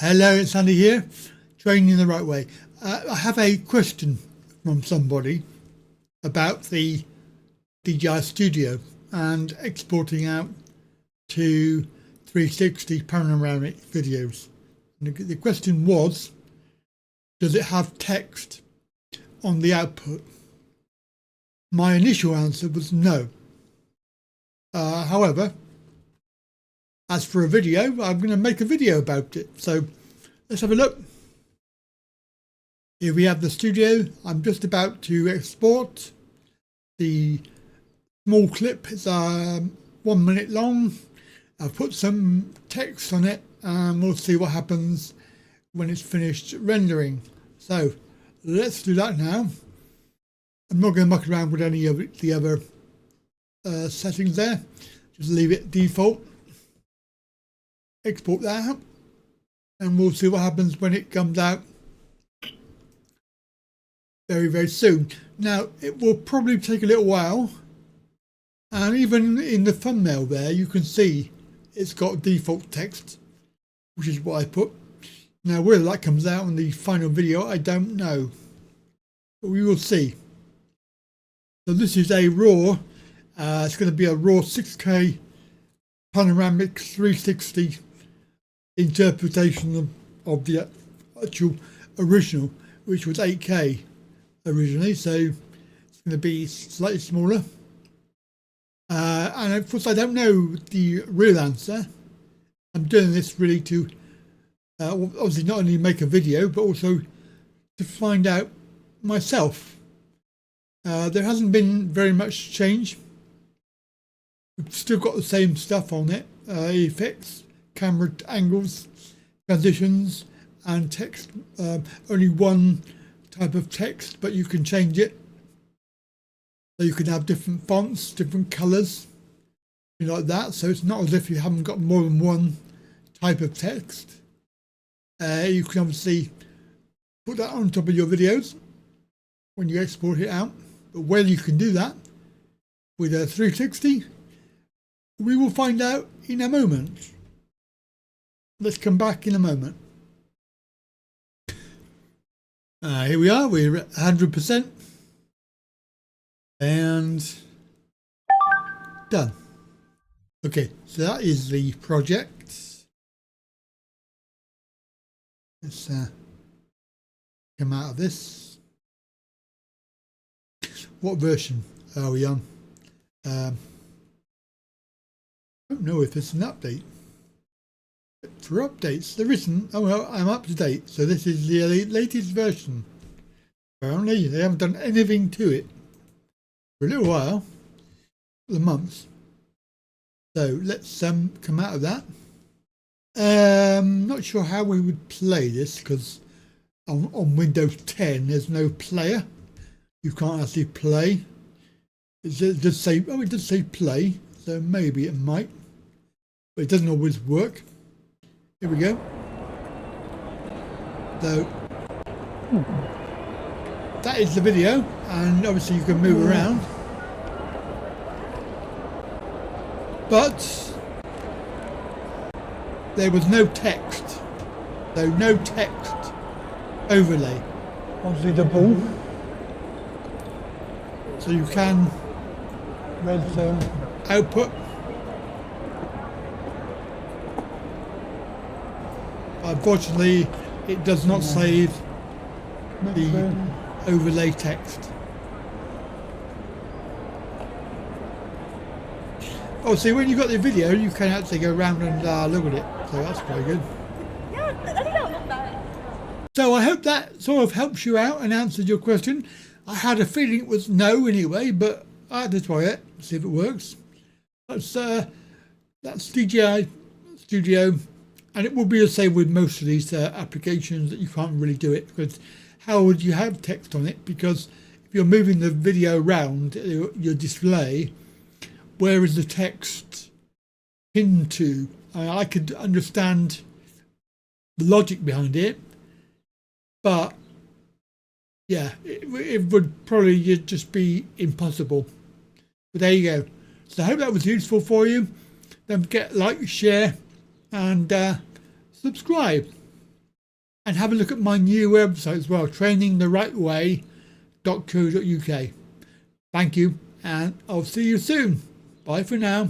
Hello, it's Andy here, training the right way. I have a question from somebody about the DJI Studio and exporting out to 360 panoramic videos. And the question was, does it have text on the output? My initial answer was no. However, as for a video, I'm going to make a video about it. So let's have a look. Here we have the studio. I'm just about to export. The small clip is 1 minute long. I've put some text on it and we'll see what happens when it's finished rendering. So let's do that now. I'm not going to muck around with any of the other settings there. Just leave it default. Export that out and we'll see what happens when it comes out very soon. Now it will probably take a little while, and even in the thumbnail there you can see it's got default text, which is what I put. Now whether that comes out in the final video I don't know, but we will see. So this is a raw, it's going to be a raw 6K panoramic 360 interpretation of the actual original, which was 8K originally, so it's going to be slightly smaller. And of course I don't know the real answer. I'm doing this really to obviously not only make a video but also to find out myself. There hasn't been very much change. We've still got the same stuff on it, effects, camera angles, transitions and text. Only one type of text, but you can change it. So you can have different fonts, different colours, like that. So it's not as if you haven't got more than one type of text. You can obviously put that on top of your videos when you export it out. But whether you can do that with a 360, we will find out in a moment. Let's come back in a moment. Here we are, we're at 100% and done. Okay, so that is the project. Let's come out of this. What version are we on? I don't know if it's an update. For updates, there isn't. Oh well, I'm up to date. So this is the latest version. Apparently, they haven't done anything to it for a little while, the months. So let's come out of that. Not sure how we would play this because on Windows 10 there's no player. You can't actually play. It does say, oh, it does say play, so maybe it might, but it doesn't always work. Here we go. So that is the video, and obviously you can move around, but there was no text, so no text overlay. Obviously the ball, so you can red zone output. Unfortunately, it does not save the overlay text. Oh, see, when you've got the video, you can actually go around and look at it, so that's quite good. So I hope that sort of helps you out and answered your question. I had a feeling it was no anyway, but I had to try it, see if it works. That's DJI Studio. And it will be the same with most of these applications, that you can't really do it, because how would you have text on it? Because if you're moving the video around your display, where is the text pinned to? I could understand the logic behind it, but yeah, it would probably just be impossible. But there you go. So I hope that was useful for you. Don't forget, like, share and subscribe. and have a look at my new website as well, trainingtherightway.co.uk. Thank you, and I'll see you soon. Bye for now.